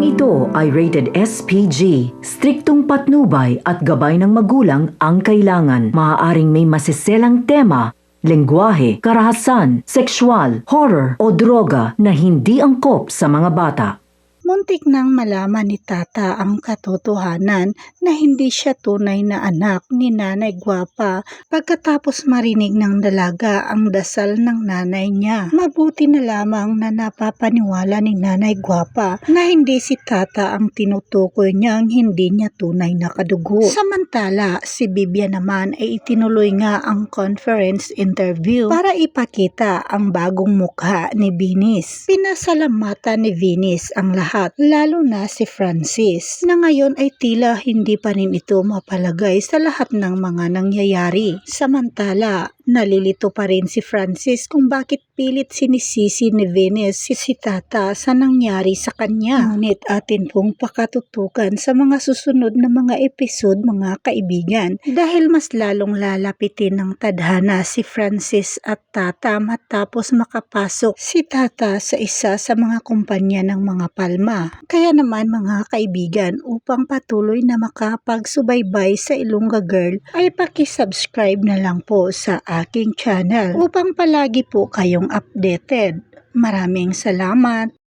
Programang ito ay rated SPG. Striktong patnubay at gabay ng magulang ang kailangan. Maaaring may masiselang tema, lengguwahe, karahasan, sexual, horror o droga na hindi angkop sa mga bata. Muntik nang malaman ni Tata ang katotohanan na hindi siya tunay na anak ni Nanay Guapa pagkatapos marinig ng dalaga ang dasal ng nanay niya. Mabuti na lamang na napapaniwala ni Nanay Guapa na hindi si Tata ang tinutukoy niyang hindi niya tunay na kadugo. Samantala, si Bibia naman ay itinuloy nga ang conference interview para ipakita ang bagong mukha ni Venus. Pinasalamatan ni Venus ang lahat, lalo na si Francis, na ngayon ay tila hindi pa rin ito mapalagay sa lahat ng mga nangyayari. Samantala, nalilito pa rin si Francis kung bakit pilit sinisisi ni Venus si Tata sa nangyari sa kanya. Ngunit atin pong pakatutukan sa mga susunod na mga episode, mga kaibigan, dahil mas lalong lalapitin ng tadhana si Francis at Tata matapos makapasok si Tata sa isa sa mga kumpanya ng mga palma. Kaya naman mga kaibigan, upang patuloy na makapagsubaybay sa Ilongga Girl ay paki-subscribe na lang po sa aking channel upang palagi po kayong updated. Maraming salamat!